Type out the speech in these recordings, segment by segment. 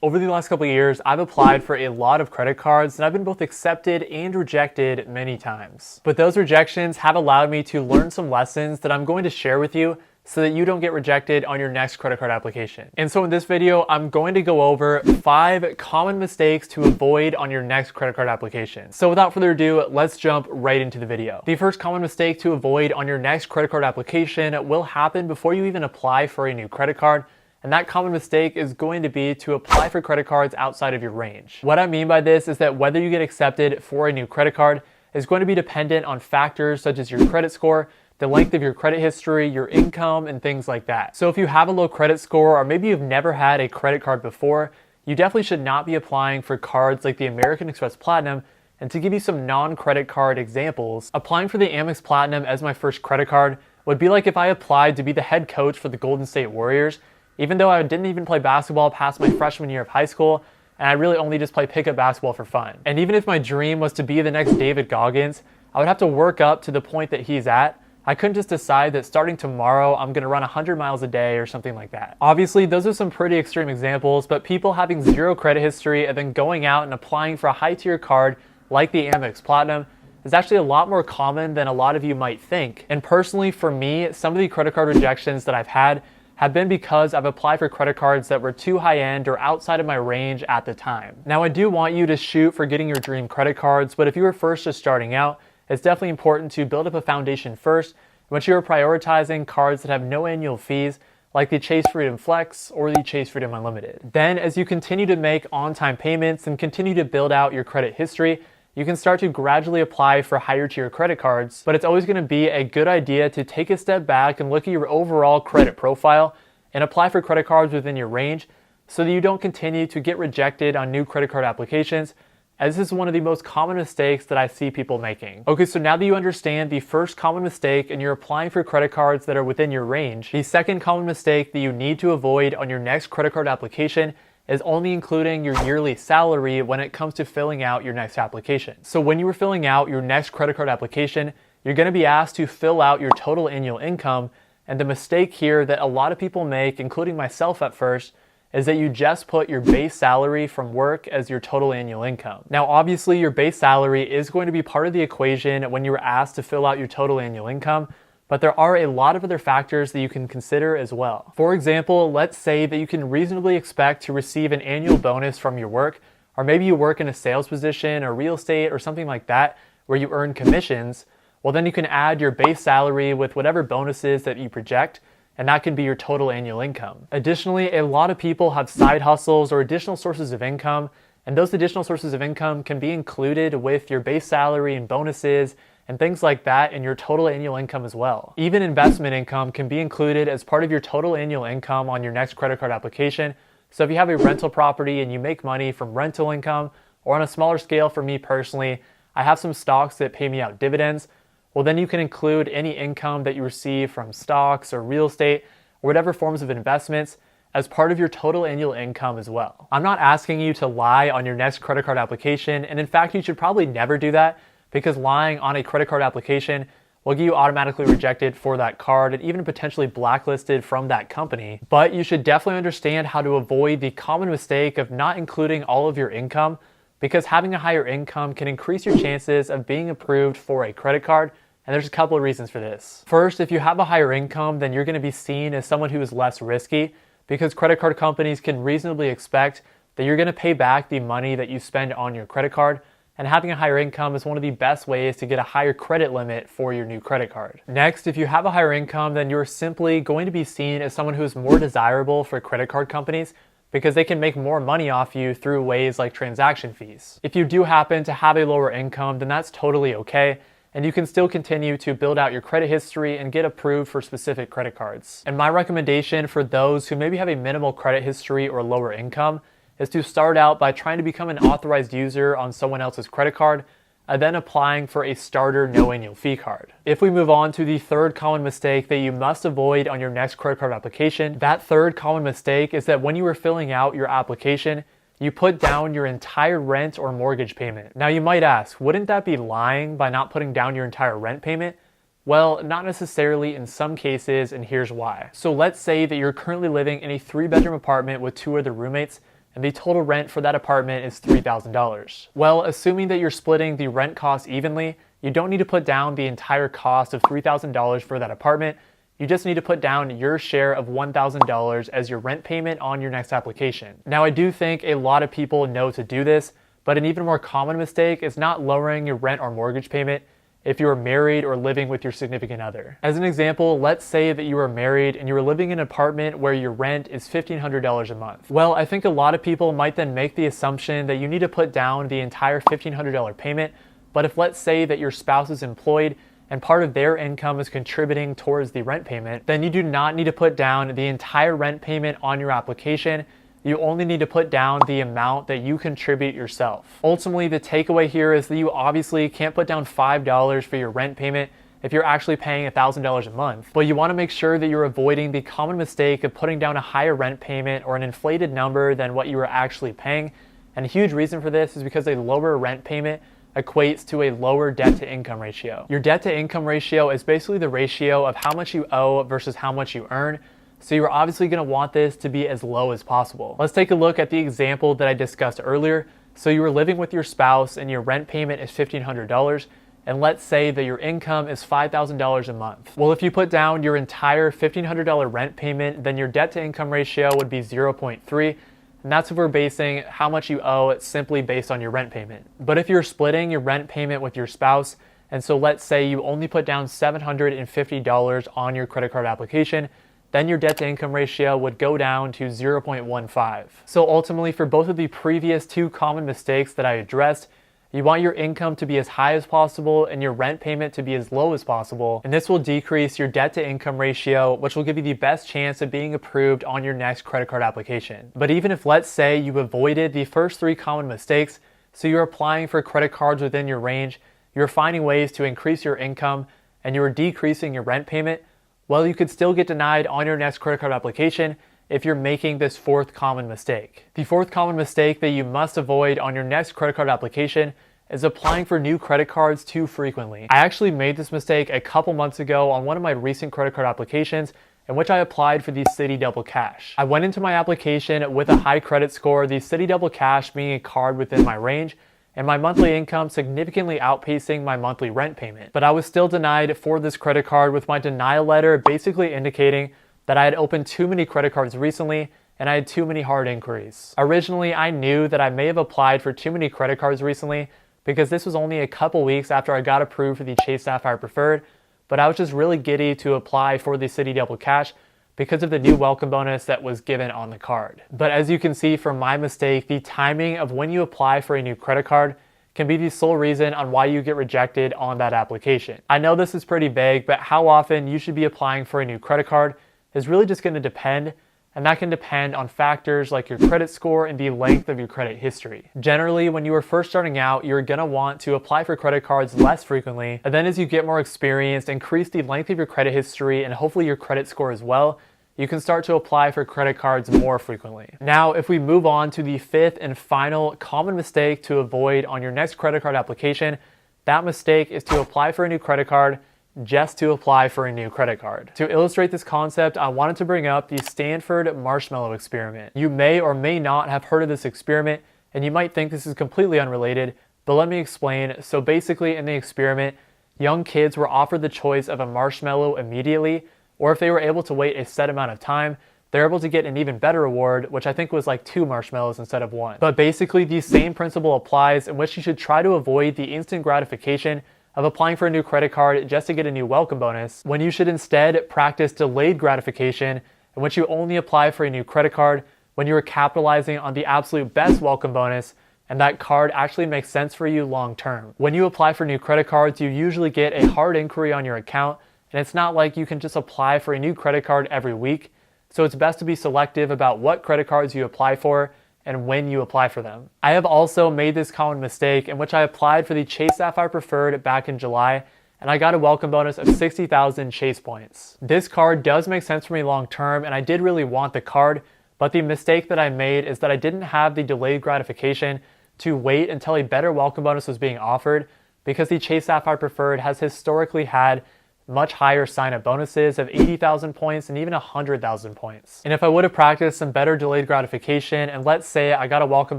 Over the last couple of years, I've applied for a lot of credit cards and I've been both accepted and rejected many times. But those rejections have allowed me to learn some lessons that I'm going to share with you so that you don't get rejected on your next credit card application. And so in this video, I'm going to go over 5 common mistakes to avoid on your next credit card application. So without further ado, let's jump right into the video. The first common mistake to avoid on your next credit card application will happen before you even apply for a new credit card. And that common mistake is going to be to apply for credit cards outside of your range. What I mean by this is that whether you get accepted for a new credit card is going to be dependent on factors such as your credit score, the length of your credit history, your income, and things like that. So if you have a low credit score or maybe you've never had a credit card before, you definitely should not be applying for cards like the American Express Platinum. And to give you some non-credit card examples, applying for the Amex Platinum as my first credit card would be like if I applied to be the head coach for the Golden State Warriors, even though I didn't even play basketball past my freshman year of high school, and I really only just play pickup basketball for fun. And even if my dream was to be the next David Goggins, I would have to work up to the point that he's at. I couldn't just decide that starting tomorrow, I'm gonna run 100 miles a day or something like that. Obviously, those are some pretty extreme examples, but people having zero credit history and then going out and applying for a high tier card like the Amex Platinum is actually a lot more common than a lot of you might think. And personally, for me, some of the credit card rejections that I've had have been because I've applied for credit cards that were too high end or outside of my range at the time. Now, I do want you to shoot for getting your dream credit cards, but if you were first just starting out, it's definitely important to build up a foundation first, once you are prioritizing cards that have no annual fees, like the Chase Freedom Flex or the Chase Freedom Unlimited. Then, as you continue to make on-time payments and continue to build out your credit history, you can start to gradually apply for higher tier credit cards, but it's always going to be a good idea to take a step back and look at your overall credit profile and apply for credit cards within your range so that you don't continue to get rejected on new credit card applications, as this is one of the most common mistakes that I see people making. Okay, so now that you understand the first common mistake and you're applying for credit cards that are within your range, the second common mistake that you need to avoid on your next credit card application is only including your yearly salary when it comes to filling out your next application. So when you are filling out your next credit card application, you're gonna be asked to fill out your total annual income. And the mistake here that a lot of people make, including myself at first, is that you just put your base salary from work as your total annual income. Now, obviously, your base salary is going to be part of the equation when you are asked to fill out your total annual income, but there are a lot of other factors that you can consider as well. For example, let's say that you can reasonably expect to receive an annual bonus from your work, or maybe you work in a sales position or real estate or something like that where you earn commissions. Well, then you can add your base salary with whatever bonuses that you project, and that can be your total annual income. Additionally, a lot of people have side hustles or additional sources of income, and those additional sources of income can be included with your base salary and bonuses and things like that in your total annual income as well. Even investment income can be included as part of your total annual income on your next credit card application. So if you have a rental property and you make money from rental income, or on a smaller scale for me personally, I have some stocks that pay me out dividends, well then you can include any income that you receive from stocks or real estate or whatever forms of investments as part of your total annual income as well. I'm not asking you to lie on your next credit card application, and in fact you should probably never do that, because lying on a credit card application will get you automatically rejected for that card and even potentially blacklisted from that company. But you should definitely understand how to avoid the common mistake of not including all of your income, because having a higher income can increase your chances of being approved for a credit card. And there's a couple of reasons for this. First, if you have a higher income, then you're going to be seen as someone who is less risky, because credit card companies can reasonably expect that you're going to pay back the money that you spend on your credit card. And having a higher income is one of the best ways to get a higher credit limit for your new credit card. Next, if you have a higher income, then you're simply going to be seen as someone who is more desirable for credit card companies, because they can make more money off you through ways like transaction fees. If you do happen to have a lower income, then that's totally okay, and you can still continue to build out your credit history and get approved for specific credit cards. And my recommendation for those who maybe have a minimal credit history or lower income is to start out by trying to become an authorized user on someone else's credit card, and then applying for a starter no annual fee card. If we move on to the third common mistake that you must avoid on your next credit card application, that third common mistake is that when you are filling out your application, you put down your entire rent or mortgage payment. Now you might ask, wouldn't that be lying by not putting down your entire rent payment? Well, not necessarily in some cases, and here's why. So let's say that you're currently living in a 3-bedroom apartment with 2 other roommates, and the total rent for that apartment is $3,000. Well, assuming that you're splitting the rent costs evenly, you don't need to put down the entire cost of $3,000 for that apartment. You just need to put down your share of $1,000 as your rent payment on your next application. Now, I do think a lot of people know to do this, but an even more common mistake is not lowering your rent or mortgage payment if you are married or living with your significant other. As an example, let's say that you are married and you are living in an apartment where your rent is $1,500 a month. Well, I think a lot of people might then make the assumption that you need to put down the entire $1,500 payment, but if let's say that your spouse is employed and part of their income is contributing towards the rent payment, then you do not need to put down the entire rent payment on your application. You only need to put down the amount that you contribute yourself. Ultimately, the takeaway here is that you obviously can't put down $5 for your rent payment if you're actually paying $1,000 a month. But you want to make sure that you're avoiding the common mistake of putting down a higher rent payment or an inflated number than what you are actually paying. And a huge reason for this is because a lower rent payment equates to a lower debt-to-income ratio. Your debt-to-income ratio is basically the ratio of how much you owe versus how much you earn. So you're obviously going to want this to be as low as possible. Let's take a look at the example that I discussed earlier. So you are living with your spouse and your rent payment is $1,500, and let's say that your income is $5,000 a month. Well, if you put down your entire $1,500 rent payment, then your debt to income ratio would be 0.3, and that's if we're basing how much you owe simply based on your rent payment. But if you're splitting your rent payment with your spouse, and so let's say you only put down $750 on your credit card application, then your debt to income ratio would go down to 0.15. So ultimately, for both of the previous two common mistakes that I addressed, you want your income to be as high as possible and your rent payment to be as low as possible. And this will decrease your debt to income ratio, which will give you the best chance of being approved on your next credit card application. But even if, let's say, you avoided the first three common mistakes, so you're applying for credit cards within your range, you're finding ways to increase your income, and you're decreasing your rent payment, well, you could still get denied on your next credit card application if you're making this fourth common mistake. The fourth common mistake that you must avoid on your next credit card application is applying for new credit cards too frequently. I actually made this mistake a couple months ago on one of my recent credit card applications in which I applied for the City Double Cash. I went into my application with a high credit score, the City Double Cash being a card within my range, and my monthly income significantly outpacing my monthly rent payment. But I was still denied for this credit card, with my denial letter basically indicating that I had opened too many credit cards recently and I had too many hard inquiries. Originally, I knew that I may have applied for too many credit cards recently because this was only a couple weeks after I got approved for the Chase Sapphire Preferred, but I was just really giddy to apply for the City Double Cash because of the new welcome bonus that was given on the card. But as you can see from my mistake, the timing of when you apply for a new credit card can be the sole reason on why you get rejected on that application. I know this is pretty vague, but how often you should be applying for a new credit card is really just going to depend, and that can depend on factors like your credit score and the length of your credit history. Generally, when you are first starting out, you're going to want to apply for credit cards less frequently, and then as you get more experienced, increase the length of your credit history and hopefully your credit score as well, you can start to apply for credit cards more frequently. Now, if we move on to the fifth and final common mistake to avoid on your next credit card application, that mistake is to apply for a new credit card just to apply for a new credit card. To illustrate this concept, I wanted to bring up the Stanford marshmallow experiment. You may or may not have heard of this experiment, and you might think this is completely unrelated, but let me explain. So basically, in the experiment, young kids were offered the choice of a marshmallow immediately, or if they were able to wait a set amount of time, they're able to get an even better reward, which I think was like 2 marshmallows instead of 1. But basically, the same principle applies, in which you should try to avoid the instant gratification of applying for a new credit card just to get a new welcome bonus, when you should instead practice delayed gratification, in which you only apply for a new credit card when you are capitalizing on the absolute best welcome bonus, and that card actually makes sense for you long term. When you apply for new credit cards, you usually get a hard inquiry on your account, and it's not like you can just apply for a new credit card every week, so it's best to be selective about what credit cards you apply for and when you apply for them. I have also made this common mistake in which I applied for the Chase Sapphire Preferred back in July, and I got a welcome bonus of 60,000 Chase points. This card does make sense for me long term, and I did really want the card, but the mistake that I made is that I didn't have the delayed gratification to wait until a better welcome bonus was being offered, because the Chase Sapphire Preferred has historically had much higher sign-up bonuses of 80,000 points and even 100,000 points. And if I would have practiced some better delayed gratification, and let's say I got a welcome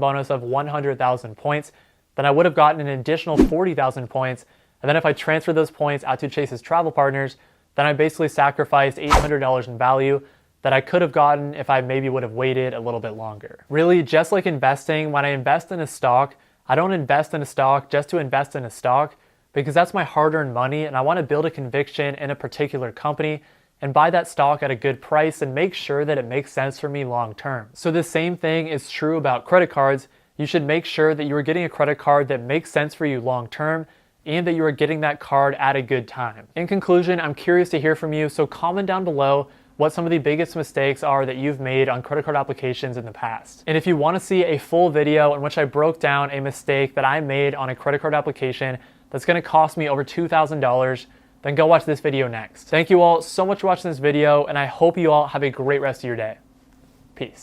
bonus of 100,000 points, then I would have gotten an additional 40,000 points. And then if I transfer those points out to Chase's travel partners, then I basically sacrificed $800 in value that I could have gotten if I maybe would have waited a little bit longer. Really, just like investing, when I invest in a stock, I don't invest in a stock just to invest in a stock, because that's my hard-earned money and I want to build a conviction in a particular company and buy that stock at a good price and make sure that it makes sense for me long term. So the same thing is true about credit cards. You should make sure that you are getting a credit card that makes sense for you long term and that you are getting that card at a good time. In conclusion, I'm curious to hear from you, so comment down below what some of the biggest mistakes are that you've made on credit card applications in the past. And if you want to see a full video in which I broke down a mistake that I made on a credit card application that's going to cost me over $2,000, then go watch this video next. Thank you all so much for watching this video, and I hope you all have a great rest of your day. Peace.